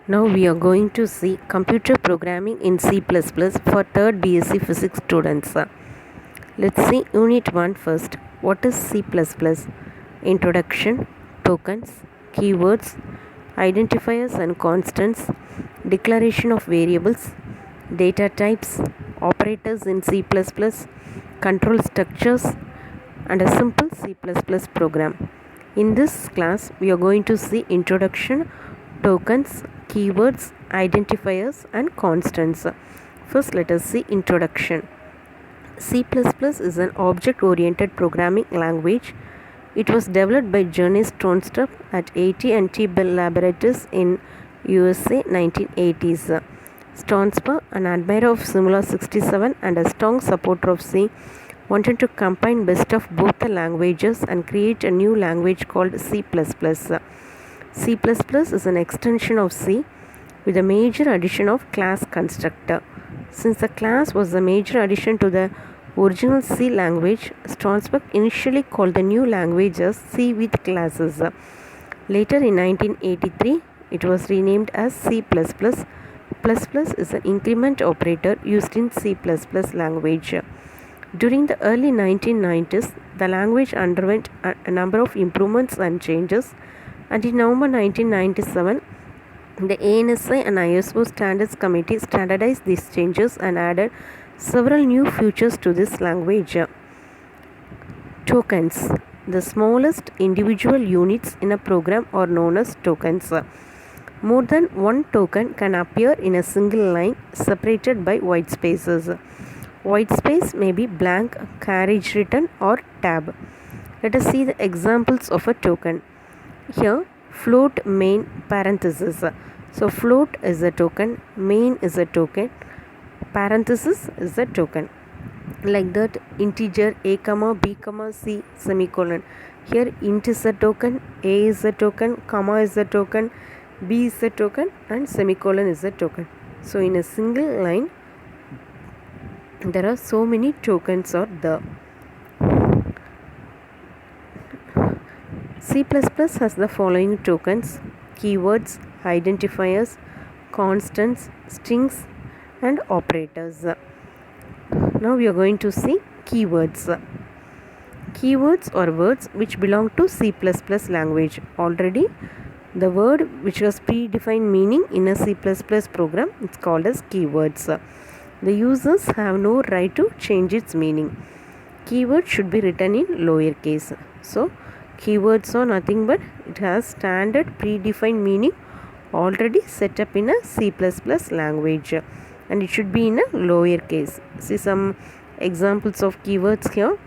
Now we are going to see computer programming in C++ for 3rd BSc Physics students. Let's see Unit 1 first. What is C++? Introduction, tokens, keywords, identifiers and constants, declaration of variables, data types, operators in C++, control structures, and a simple C++ program. In this class, we are going to see introduction, tokens, keywords, identifiers, and constants. First, let us see introduction. C++ is an object-oriented programming language. It was developed by Johannes Tronstrup at AT&T Bell Laboratories in USA 1980s. Tronstrup, an admirer of Simula 67 and a strong supporter of C, wanted to combine best of both the languages and create a new language called C++. C++ is an extension of C with a major addition of class constructor. Since the class was a major addition to the original C language, Strasbourg initially called the new language as C with classes. Later in 1983, it was renamed as C++. is an increment operator used in C++ language. During the early 1990s, the language underwent a number of improvements and changes, and in November 1997, the ANSI and ISO Standards Committee standardized these changes and added several new features to this language. Tokens. The smallest individual units in a program are known as tokens. More than one token can appear in a single line separated by white spaces. White space may be blank, carriage written, or tab. Let us see the examples of a token. Here, float main parenthesis. So float is a token, main is a token, parenthesis is a token. Like that, integer a comma b comma c semicolon. Here int is a token, a is a token, comma is a token, b is a token, and semicolon is a token. So in a single line, there are so many tokens are there. C++ has the following tokens: keywords, identifiers, constants, strings, and operators. Now we are going to see keywords. Keywords are words which belong to C++ language. Already the word which was predefined meaning in a C++ program is called as keywords. The users have no right to change its meaning. Keyword should be written in lowercase. So keywords are nothing but it has standard predefined meaning already set up in a C++ language, and it should be in a lowercase. See some examples of keywords here.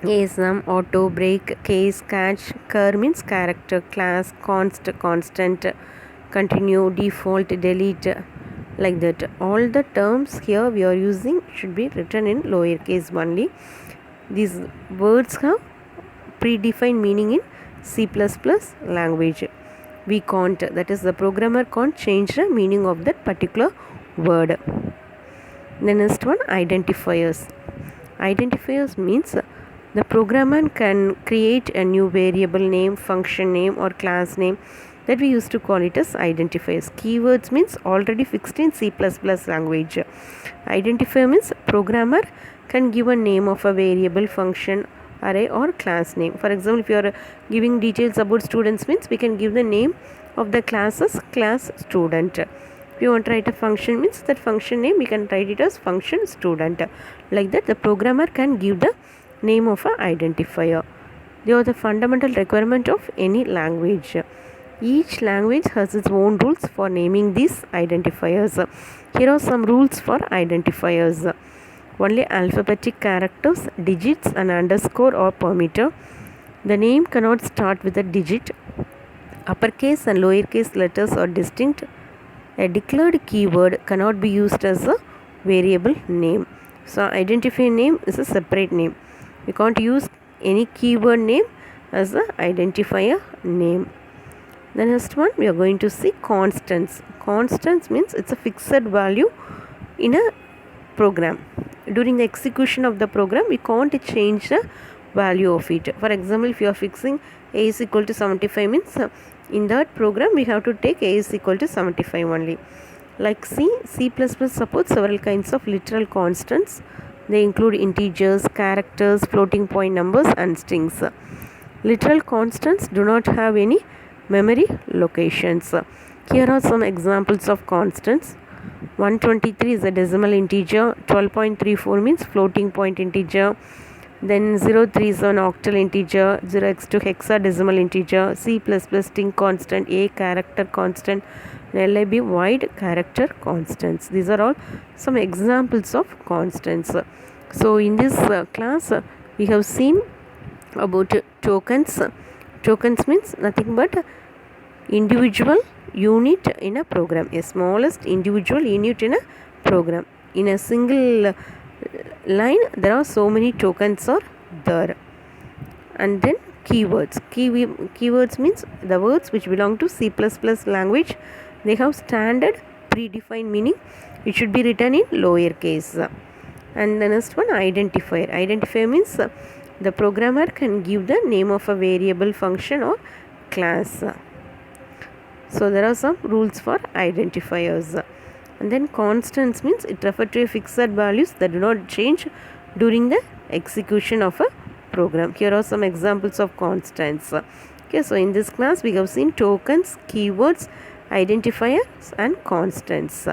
ASM, auto, break, case, catch, cur means character, class, constant, continue, default, delete, like that. All the terms here we are using should be written in lowercase only. These words have predefined meaning in C++ language. We can't, that is the programmer can't change the meaning of that particular word. The next one, identifiers. Identifiers means the programmer can create a new variable name, function name, or class name that we used to call it as identifiers. Keywords means already fixed in C++ language. Identifier means programmer can give a name of a variable, function, array, or class name. For example, if you are giving details about students means we can give the name of the class as class student. If you want to write a function means that function name we can write it as function student. Like that, the programmer can give the name of an identifier. They are the fundamental requirement of any language. Each language has its own rules for naming these identifiers. Here are some rules for identifiers. Only alphabetic characters, digits, and underscore are permitted. The name cannot start with a digit. Uppercase and lowercase letters are distinct. A declared keyword cannot be used as a variable name. So identifier name is a separate name. We can't use any keyword name as an identifier name. The next one, we are going to see constants. Constants means it's a fixed value in a program. During the execution of the program, we can't change the value of it. For example, if you are fixing a is equal to 75 means In that program we have to take a is equal to 75 only. Like C++ supports several kinds of literal constants. They include integers, characters, floating point numbers and strings. Literal constants do not have any memory locations. Here are some examples of constants. 123 is a decimal integer, 12.34 means floating point integer, then 03 is an octal integer, 0x2 hexadecimal integer, C++ string constant, A character constant, and LIB wide character constants. These are all some examples of constants. So in this class we have seen about tokens. Tokens means nothing but individual unit in a program, a smallest individual unit in a program. In a single line there are so many tokens are there. And then keywords. Keywords means the words which belong to C++ language. They have standard predefined meaning. It should be written in lower case. And the next one, identifier. Identifier means the programmer can give the name of a variable, function or class. So there are some rules for identifiers. And then constants means it refers to fixed values that do not change during the execution of a program. Here are some examples of constants. Okay, so in this class we have seen tokens, keywords, identifiers and constants.